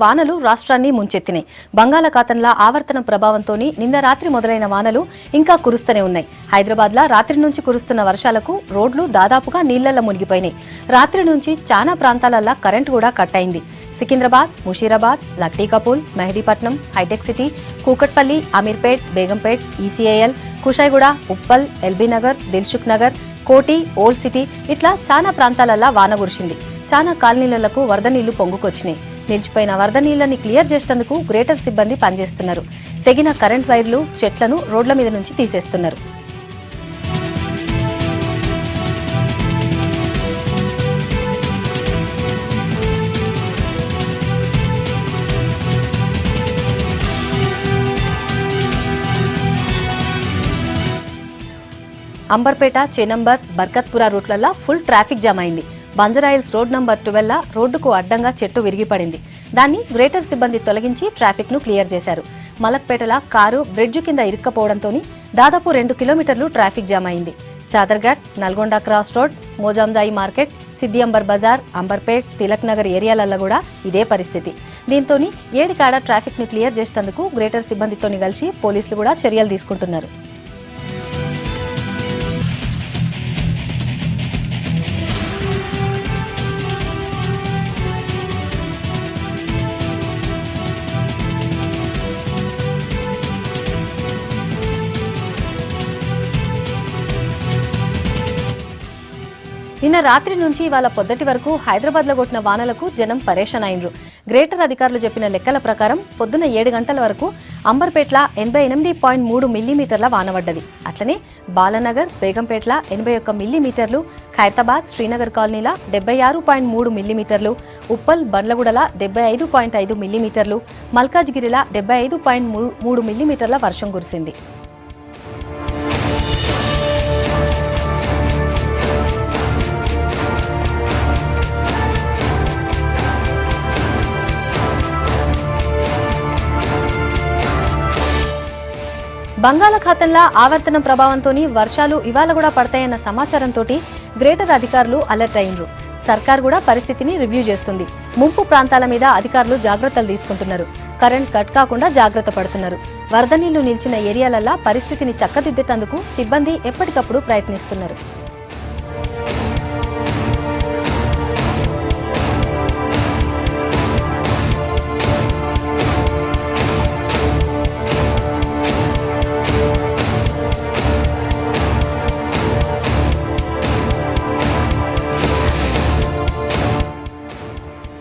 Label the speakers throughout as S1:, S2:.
S1: వానలు రాష్ట్రాన్ని ముంచెత్తినాయి. బంగాళాఖాతంలో ఆవర్తనం ప్రభావంతోని నిన్న రాత్రి మొదలైన వానలు ఇంకా కురుస్తూనే ఉన్నాయి. హైదరాబాద్లో రాత్రి నుంచి కురుస్తున్న వర్షాలకు రోడ్లు దాదాపుగా నీళ్లల్లో మునిగిపోయినాయి. రాత్రి నుంచి చాలా ప్రాంతాలల్లో కరెంటు కూడా కట్ అయింది. Secunderabad, Musheerabad, Lakdikapul, Mehdipatnam, Hitech City, Kukatpally, Ameerpet, Begumpet, ECIL, Kushaiguda, Uppal, LB Nagar, Dilsukh Nagar, Koti, Old city ఇట్లా చాలా ప్రాంతాలల్లో వాన కురిసింది. చాలా కాలనీలకు వరద నీళ్లు పొంగుకొచ్చినాయి. నిలిచిపోయిన వరద నీళ్లని క్లియర్ చేసేందుకు గ్రేటర్ సిబ్బంది పనిచేస్తున్నారు. తెగిన కరెంట్ వైర్లు, చెట్లను రోడ్ల మీద నుంచి తీసేస్తున్నారు. అంబర్పేట, చేనంబర్, బర్కత్పుర రూట్లలో ఫుల్ ట్రాఫిక్ జామ్ అయింది. బంజరాయిల్స్ రోడ్ నంబర్ 12 రోడ్డుకు అడ్డంగా చెట్టు విరిగిపడింది. దాన్ని గ్రేటర్ సిబ్బంది తొలగించి ట్రాఫిక్ ను క్లియర్ చేశారు. మలక్పేటల కారు బ్రిడ్జ్ కింద ఇరుక్కపోవడంతో దాదాపు 2 కిలోమీటర్లు ట్రాఫిక్ జామ్ అయింది. Chaderghat, Nalgonda cross road, Mozamjahi market, Siddiamber Bazar, Amberpet, Tilak Nagar ఏరియాలలో కూడా ఇదే పరిస్థితి. దీంతో ఏడికాడ ట్రాఫిక్ ను క్లియర్ చేసేందుకు గ్రేటర్ సిబ్బందితో కలిసి పోలీసులు కూడా చర్యలు తీసుకుంటున్నారు. నిన్న రాత్రి నుంచి ఇవాళ పొద్దటి వరకు హైదరాబాద్లో కొట్టిన వానలకు జనం పరేషాన్ అయినరు. గ్రేటర్ అధికారులు చెప్పిన లెక్కల ప్రకారం పొద్దున 7 గంటల వరకు అంబర్పేట్ల 88.3 మిల్లీమీటర్ల వాన పడ్డది. అట్లనే బాలనగర్, బేగంపేట్ల 81 మిల్లీమీటర్లు, ఖైరతాబాద్, శ్రీనగర్ కాలనీల 76.3 మిల్లీమీటర్లు, ఉప్పల్, బండ్లగూడల 75.5 మిల్లీమీటర్లు, మల్కాజ్గిరిల 75.3 మిల్లీమీటర్ల వర్షం కురిసింది. బంగాళాఖాతంలో ఆవర్తనం ప్రభావంతో వర్షాలు ఇవాళ కూడా పడతాయన్న సమాచారంతో గ్రేటర్ అధికారులు అలర్ట్ అయ్యిండ్రు. సర్కార్ కూడా పరిస్థితిని రివ్యూ చేస్తుంది. ముంపు ప్రాంతాల మీద అధికారులు జాగ్రత్తలు తీసుకుంటున్నారు. కరెంట్ కట్ కాకుండా జాగ్రత్త పడుతున్నారు. వరద నీళ్లు నిలిచిన ఏరియాలల్లో పరిస్థితిని చక్కదిద్దేందుకు సిబ్బంది ఎప్పటికప్పుడు ప్రయత్నిస్తున్నారు.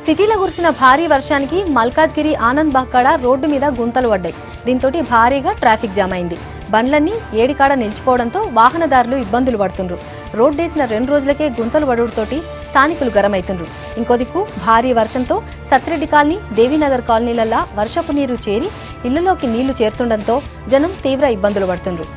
S1: సిటీలో కురిసిన భారీ వర్షానికి మల్కాజ్గిరి, ఆనంద్ బాగ్కాడ రోడ్డు మీద గుంతలు పడ్డాయి. దీంతో భారీగా ట్రాఫిక్ జామ్ అయింది. బండ్లన్నీ ఏడికాడ నిలిచిపోవడంతో వాహనదారులు ఇబ్బందులు పడుతుండ్రు. రోడ్డేసిన 2 రోజులకే గుంతలు పడుడుతోటి స్థానికులు గరమైతుండ్రు. ఇంకో దిక్కు భారీ వర్షంతో సత్రెడ్డి కాలనీ, దేవీనగర్ కాలనీలల్లా వర్షపు నీరు చేరి ఇళ్లలోకి నీళ్లు చేరుతుండటంతో జనం తీవ్ర ఇబ్బందులు పడుతుండ్రు.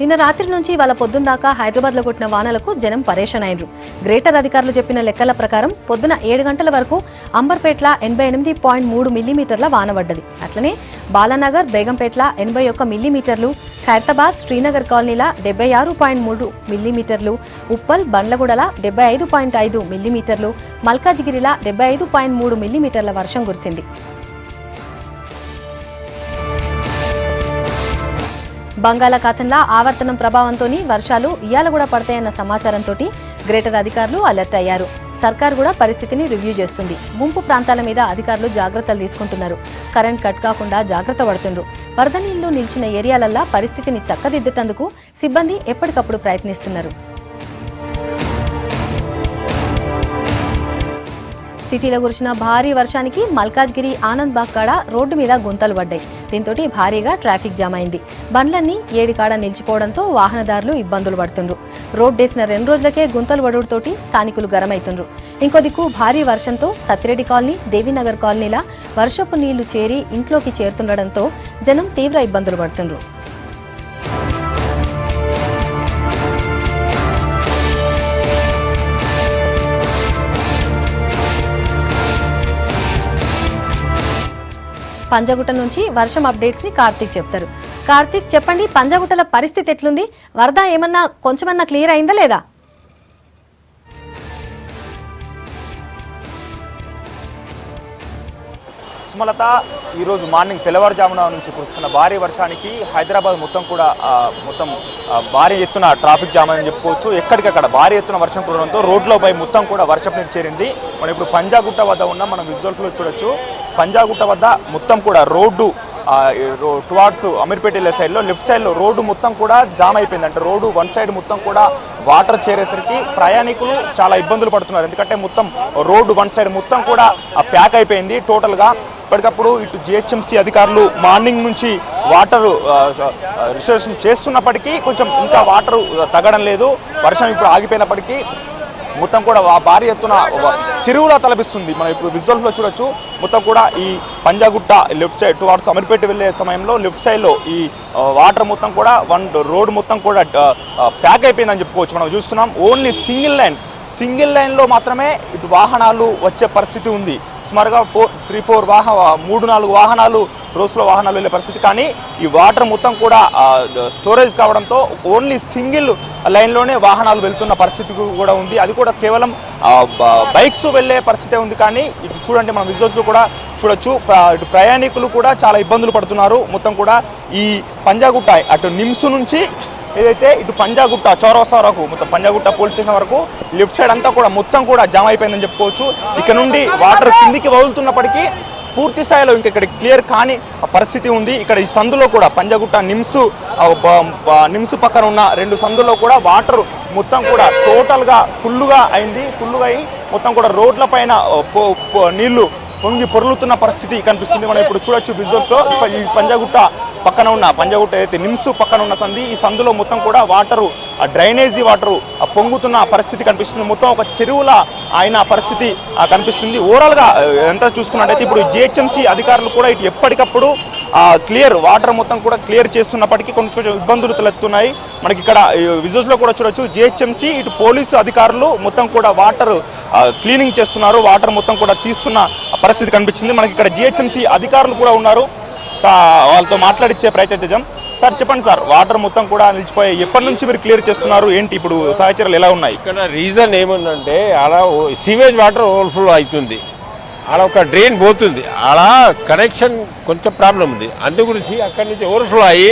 S1: నిన్న రాత్రి నుంచి ఇవాళ పొద్దున్న దాకా హైదరాబాద్లో కొట్టిన వానలకు జనం పరేషాన్ అయ్యారు. గ్రేటర్ అధికారులు చెప్పిన లెక్కల ప్రకారం పొద్దున 7 గంటల వరకు అంబర్పేట్ల 88.3 మిల్లీమీటర్ల వాన పడ్డది. అట్లనే బాలానగర్, బేగంపేట్ల 81 మిల్లీమీటర్లు, ఖైరతాబాద్, శ్రీనగర్ కాలనీల 76.3 మిల్లీమీటర్లు, ఉప్పల్, బండ్లగూడల 75.5 మిల్లీమీటర్లు, మల్కాజ్గిరిల 75.3 మిల్లీమీటర్ల వర్షం కురిసింది. బంగాళాఖాతంలో ఆవర్తనం ప్రభావంతో వర్షాలు ఇయాల కూడా పడతాయన్న సమాచారంతో గ్రేటర్ అధికారులు అలర్ట్ అయ్యారు. సర్కార్ కూడా పరిస్థితిని రివ్యూ చేస్తుంది. ముంపు ప్రాంతాల మీద అధికారులు జాగ్రత్తలు తీసుకుంటున్నారు. కరెంట్ కట్ కాకుండా జాగ్రత్త పడుతుండ్రు. వరద నీళ్లు నిలిచిన ఏరియాలల్లో పరిస్థితిని చక్కదిద్దేందుకు సిబ్బంది ఎప్పటికప్పుడు ప్రయత్నిస్తున్నారు. సిటీలో కురిసిన భారీ వర్షానికి మల్కాజ్గిరి, ఆనంద్ బాగ్కాడ రోడ్డు మీద గుంతలు పడ్డాయి. దీంతో భారీగా ట్రాఫిక్ జామ్ అయింది. బండ్లన్నీ ఏడికాడ నిలిచిపోవడంతో వాహనదారులు ఇబ్బందులు పడుతుండ్రు. రోడ్డేసిన 2 రోజులకే గుంతలు పడుడుతోటి స్థానికులు గరమైతుండ్రు. ఇంకో దిక్కు భారీ వర్షంతో సత్రెడ్డి కాలనీ, దేవీనగర్ కాలనీల వర్షపు నీళ్లు చేరి ఇంట్లోకి చేరుతుండటంతో జనం తీవ్ర ఇబ్బందులు పడుతుండ్రు. పంజాగుట్ట నుంచి వర్షం అప్డేట్స్ ని కార్తీక్ చెప్తారు. కార్తీక్ చెప్పండి, పంజాగుట్టల పరిస్థితి ఎట్లుంది? వరద ఏమన్నా కొంచెమన్నా క్లియర్ అయిందా లేదా?
S2: సుమలత, ఈరోజు మార్నింగ్ తెల్లవారుజామున నుంచి కురుస్తున్న భారీ వర్షానికి హైదరాబాద్ మొత్తం కూడా భారీ ఎత్తున ట్రాఫిక్ జామ్ అని చెప్పుకోవచ్చు. ఎక్కడికక్కడ భారీ ఎత్తున వర్షం కురవడంతో రోడ్లపై మొత్తం కూడా వర్షం నీరు చేరింది. మనం ఇప్పుడు పంజాగుట్ట వద్ద ఉన్న మనం విజువల్స్లో చూడొచ్చు. పంజాగుట్ట వద్ద మొత్తం కూడా రోడ్డు టువార్డ్స్ అమీర్పేట వెళ్ళే సైడ్లో లెఫ్ట్ సైడ్లో రోడ్డు మొత్తం కూడా జామ్ అయిపోయింది. అంటే రోడ్డు వన్ సైడ్ మొత్తం కూడా వాటర్ చేరేసరికి ప్రయాణికులు చాలా ఇబ్బందులు పడుతున్నారు. ఎందుకంటే మొత్తం రోడ్డు వన్ సైడ్ మొత్తం కూడా ప్యాక్ అయిపోయింది టోటల్గా. ఇప్పటికప్పుడు ఇటు జిహెచ్ఎంసీ అధికారులు మార్నింగ్ నుంచి వాటర్ రిజర్వేషన్ చేస్తున్నప్పటికీ కొంచెం ఇంకా వాటర్ తగ్గడం లేదు. వర్షం ఇప్పుడు ఆగిపోయినప్పటికీ మొత్తం కూడా భారీ ఎత్తున చెరువులా తలపిస్తుంది. మనం ఇప్పుడు విజువల్స్లో చూడొచ్చు. మొత్తం కూడా ఈ Panjagutta left side towards Ameerpet వెళ్ళే సమయంలో లెఫ్ట్ సైడ్లో ఈ వాటర్ మొత్తం కూడా రోడ్ మొత్తం కూడా ప్యాక్ అయిపోయిందని చెప్పుకోవచ్చు. మనం చూస్తున్నాం ఓన్లీ సింగిల్ లైన్లో మాత్రమే ఇటు వాహనాలు వచ్చే పరిస్థితి ఉంది. సుమారుగా 3-4 వాహనాలు రోజులో వాహనాలు వెళ్ళే పరిస్థితి. కానీ ఈ వాటర్ మొత్తం కూడా స్టోరేజ్ కావడంతో ఓన్లీ సింగిల్ లైన్లోనే వాహనాలు వెళ్తున్న పరిస్థితి కూడా ఉంది. అది కూడా కేవలం బైక్స్ వెళ్ళే పరిస్థితే ఉంది. కానీ ఇటు చూడండి, మనం విజువల్స్లో కూడా చూడొచ్చు. ఇటు ప్రయాణికులు కూడా చాలా ఇబ్బందులు పడుతున్నారు. మొత్తం కూడా ఈ పంజాగుట్ట అటు నిమ్స్ నుంచి ఏదైతే ఇటు పంజాగుట్ట చౌరస్తా వరకు మొత్తం పంజాగుట్ట పోలీస్ స్టేషన్ వరకు లెఫ్ట్ సైడ్ అంతా కూడా మొత్తం కూడా జామ్ అయిపోయిందని చెప్పుకోవచ్చు. ఇక్కడ నుండి వాటర్ కిందికి వదులుతున్నప్పటికీ పూర్తి స్థాయిలో ఇంకా ఇక్కడ క్లియర్ కాని పరిస్థితి ఉంది. ఇక్కడ ఈ సందులో కూడా పంజాగుట్ట నిమ్స్ పక్కన ఉన్న 2 సందుల్లో కూడా వాటర్ మొత్తం కూడా టోటల్గా ఫుల్గా అయింది. అయి మొత్తం కూడా రోడ్ల పైన నీళ్లు పొంగి పొర్లుతున్న పరిస్థితి కనిపిస్తుంది. మనం ఇప్పుడు చూడొచ్చు విజువల్స్లో. ఈ పంజాగుట్ట అయితే నిమ్స్ పక్కన ఉన్న సంది, ఈ సందులో మొత్తం కూడా వాటరు డ్రైనేజీ వాటరు పొంగుతున్న పరిస్థితి కనిపిస్తుంది. మొత్తం ఒక చెరువుల అయిన పరిస్థితి కనిపిస్తుంది. ఓవరాల్గా ఎంత చూసుకున్నట్టయితే ఇప్పుడు జిహెచ్ఎంసీ అధికారులు కూడా ఇటు ఎప్పటికప్పుడు వాటర్ మొత్తం కూడా క్లియర్ చేస్తున్నప్పటికీ కొంచెం ఇబ్బందులు తలెత్తున్నాయి. మనకి ఇక్కడ విజువల్స్లో కూడా చూడొచ్చు. జిహెచ్ఎంసీ ఇటు పోలీసు అధికారులు మొత్తం కూడా వాటర్ క్లీనింగ్ చేస్తున్నారు. వాటర్ మొత్తం కూడా తీస్తున్న పరిస్థితి కనిపించింది. మనకి ఇక్కడ జిహెచ్ఎంసీ అధికారులు కూడా ఉన్నారు. వాళ్ళతో మాట్లాడించే ప్రయత్నం చేద్దాం. సార్ చెప్పండి సార్, వాటర్ మొత్తం కూడా నిలిచిపోయి ఎప్పటి నుంచి మీరు క్లియర్ చేస్తున్నారు, ఏంటి ఇప్పుడు సహచర్యలు ఎలా ఉన్నాయి?
S3: ఇక్కడ రీజన్ ఏముందంటే అలా సీవేజ్ వాటర్ ఓవర్ఫ్లో అవుతుంది, అలా ఒక డ్రైన్ పోతుంది, అలా కనెక్షన్ కొంచెం ప్రాబ్లం ఉంది. అందు గురించి అక్కడి నుంచి ఓవర్ఫ్లో అయ్యి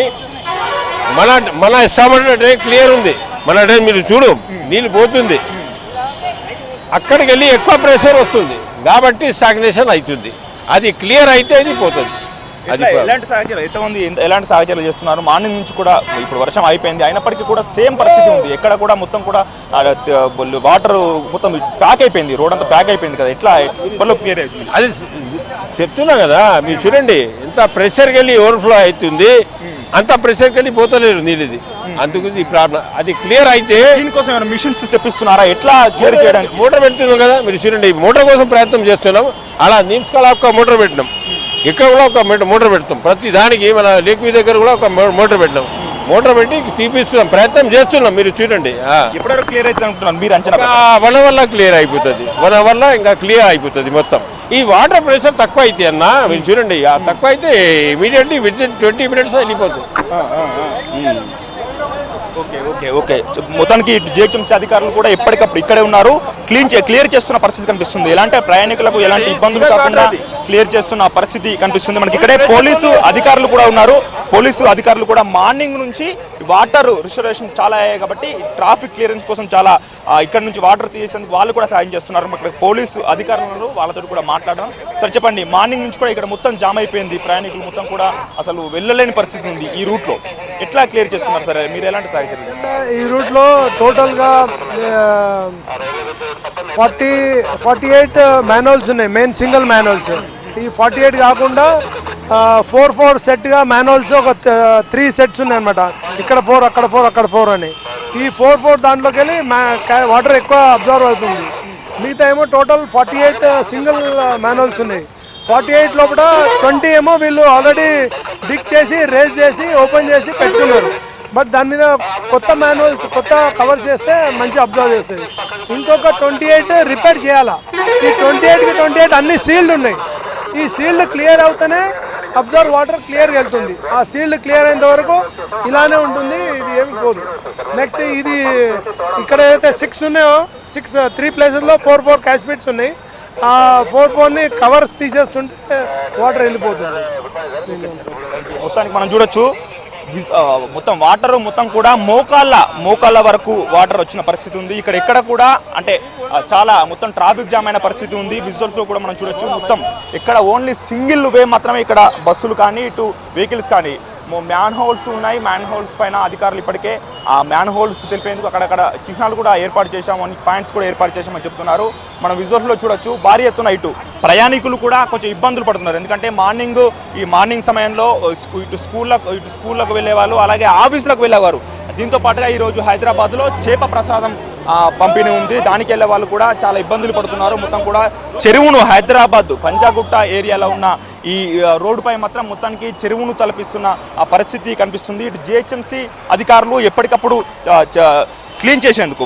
S3: మన ఎస్టాబ్లిష్డ్ డ్రైన్ క్లియర్ ఉంది. మన డ్రైన్ మీరు చూడు నీళ్ళు పోతుంది, అక్కడికి వెళ్ళి ఎక్కువ ప్రెషర్ వస్తుంది కాబట్టి స్టాగ్నేషన్ అవుతుంది. అది క్లియర్ అయితే అది పోతుంది.
S2: ఎలాంటి సహచర్యలు చేస్తున్నారు? మార్నింగ్ నుంచి కూడా ఇప్పుడు వర్షం అయిపోయింది, అయినప్పటికీ కూడా సేమ్ పరిస్థితి ఉంది. ఎక్కడ కూడా మొత్తం కూడా వాటర్ మొత్తం ప్యాక్ అయిపోయింది, రోడ్ అంతా ప్యాక్ అయిపోయింది కదా, ఎట్లా క్లియర్ అయిపోయింది?
S3: అది చెప్తున్నా కదా, మీరు చూడండి ఎంత ప్రెషర్కి వెళ్ళి ఓవర్ఫ్లో అవుతుంది, అంత ప్రెషర్కి వెళ్ళి పోతలేరు నీళ్ళది. అందుకు ఈ ప్రాబ్లం. అది క్లియర్ అయితే
S2: దీనికోసం ఏమైనా మిషన్స్ తెప్పిస్తున్నారా? ఎట్లా క్లియర్ చేయడానికి?
S3: మోటార్ పెడుతున్నాం కదా, మీరు చూడండి మోటార్ కోసం ప్రయత్నం చేస్తున్నాం. అలా నిమ్స్కాల ఒక మోటార్ పెట్టినాం, ఇక్కడ కూడా ఒక మోటార్ పెడతాం. ప్రతి దానికి మన లేక్వీ దగ్గర కూడా ఒక మోటార్ పెట్టినాం. మోటార్ పెట్టి తీపిస్తున్నాం, ప్రయత్నం చేస్తున్నాం. మీరు చూడండి
S2: ఎప్పుడైనా క్లియర్ అయితే అనుకుంటున్నాను మీరు అంచనా?
S3: వన వల్ల క్లియర్ అయిపోతుంది, వన వల్ల ఇంకా క్లియర్ అయిపోతుంది మొత్తం. ఈ వాటర్ ప్రెషర్ తక్కువ అయితే అన్న మీరు చూడండి, తక్కువ అయితే ఇమీడియట్లీ వితిన్ 20 minutes వెళ్ళిపోతుంది.
S2: ఓకే మొత్తానికి జిహెచ్ఎంసీ అధికారులు కూడా ఎప్పటికప్పుడు ఇక్కడే ఉన్నారు, క్లియర్ చేస్తున్న పరిస్థితి కనిపిస్తుంది. ఎలాంటి ప్రయాణికులకు ఎలాంటి ఇబ్బందులు కాకుండా క్లియర్ చేస్తున్న పరిస్థితి కనిపిస్తుంది. మనకి ఇక్కడే పోలీసు అధికారులు కూడా ఉన్నారు. పోలీసు అధికారులు కూడా మార్నింగ్ నుంచి వాటర్ రిజర్వేషన్ చాలా అయ్యాయి కాబట్టి ట్రాఫిక్ క్లియరెన్స్ కోసం చాలా ఇక్కడ నుంచి వాటర్ తీసేందుకు వాళ్ళు కూడా సాయం చేస్తున్నారు. ఇక్కడ పోలీసు అధికారులు వాళ్ళతో కూడా మాట్లాడడం. సార్ చెప్పండి, మార్నింగ్ నుంచి కూడా ఇక్కడ మొత్తం జామ్ అయిపోయింది, ప్రయాణికులు మొత్తం కూడా అసలు వెళ్ళలేని పరిస్థితి ఉంది. ఈ రూట్లో ఎట్లా క్లియర్ చేస్తున్నారు సార్? మీరు ఎలాంటి సాయం చేస్తారు?
S4: ఈ రూట్లో టోటల్గా 48 మ్యాన్హోల్స్ ఉన్నాయి, మెయిన్ సింగిల్ మ్యాన్హోల్స్. ఈ 48 కాకుండా 4 సెట్గా మ్యాన్హోల్స్ ఒక 3 సెట్స్ ఉన్నాయి అనమాట. ఇక్కడ 4 అక్కడ 4 అక్కడ 4 అని. ఈ 4 దాంట్లోకి వెళ్ళి వాటర్ ఎక్కువ అబ్జర్వ్ అవుతుంది. మిగతా ఏమో టోటల్ 48 సింగిల్ మ్యాన్హోల్స్ ఉన్నాయి. 48 లోపల 20 ఏమో వీళ్ళు ఆల్రెడీ డిక్ చేసి రేజ్ చేసి ఓపెన్ చేసి పెట్టుకున్నారు. బట్ దాని మీద కొత్త మాన్యువల్స్ కొత్త కవర్ చేస్తే మంచి అబ్జర్వ్ చేస్తుంది. ఇంకొక 28 రిపేర్ చేయాలా. ఈ 28కి 28 అన్ని సీల్డ్ ఉన్నాయి. ఈ సీల్డ్ క్లియర్ అవుతూనే అబ్జర్వ్ వాటర్ క్లియర్గా వెళ్తుంది. ఆ సీల్డ్ క్లియర్ అయినంత వరకు ఇలానే ఉంటుంది, ఇది ఏమి పోదు. నెక్స్ట్ ఇది ఇక్కడ ఏదైతే 6 ఉన్నాయో 3 ప్లేసెస్లో 4 క్యాష్ పిట్స్ ఉన్నాయి. ఆ 4ని కవర్స్ తీసేస్తుంటే వాటర్ వెళ్ళిపోతుంది.
S2: మొత్తానికి మనం చూడొచ్చు మొత్తం వాటర్ మొత్తం కూడా మోకాళ్ళ వరకు వాటర్ వచ్చిన పరిస్థితి ఉంది. ఇక్కడ ఎక్కడ కూడా అంటే చాలా మొత్తం ట్రాఫిక్ జామ్ అయిన పరిస్థితి ఉంది. విజువల్స్ లో కూడా మనం చూడొచ్చు మొత్తం ఇక్కడ ఓన్లీ సింగిల్ వే మాత్రమే ఇక్కడ బస్సులు కానీ ఇటు వెహికల్స్ కానీ. మ్యాన్ హోల్స్ ఉన్నాయి. మ్యాన్ హోల్స్ పైన అధికారులు ఇప్పటికే ఆ మ్యాన్ హోల్స్ తెలిపేందుకు అక్కడక్కడ చిహ్నాలు కూడా ఏర్పాటు చేశామని, పాయింట్స్ కూడా ఏర్పాటు చేశామని చెప్తున్నారు. మనం విజువల్స్లో చూడొచ్చు భారీ ఎత్తున ఇటు ప్రయాణికులు కూడా కొంచెం ఇబ్బందులు పడుతున్నారు. ఎందుకంటే మార్నింగ్ సమయంలో ఇటు స్కూళ్ళకు వెళ్ళే వాళ్ళు, అలాగే ఆఫీసులకు వెళ్ళేవారు. దీంతో పాటుగా ఈరోజు హైదరాబాద్లో చేప ప్రసాదం పంపిణీ ఉంది. దానికి వెళ్ళే వాళ్ళు కూడా చాలా ఇబ్బందులు పడుతున్నారు. మొత్తం కూడా చెరువును హైదరాబాద్ పంజాగుట్ట ఏరియాలో ఉన్న ఈ రోడ్డుపై మాత్రం మొత్తానికి చెరువును తలపిస్తున్న ఆ పరిస్థితి కనిపిస్తుంది. ఇటు జిహెచ్ఎంసీ అధికారులు ఎప్పటికప్పుడు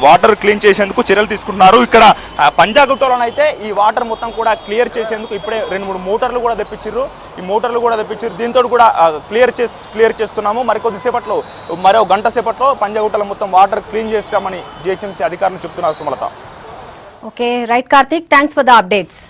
S2: వాటర్ క్లీన్ చేసేందుకు చర్యలు తీసుకుంటున్నారు. ఇక్కడ పంజాగుట్టలోనైతే ఈ వాటర్ మొత్తం కూడా క్లియర్ చేసేందుకు ఇప్పుడే 2-3 మోటార్లు కూడా తెప్పించారు. దీంతో కూడా క్లియర్ చేస్తున్నాము. మరో గంట సేపట్లో పంజాగుట్టలో మొత్తం వాటర్ క్లీన్ చేస్తామని జిహెచ్ఎంసీ అధికారులు చెప్తున్నారు. Sumalatha.
S1: Okay right Karthik, thanks for the updates.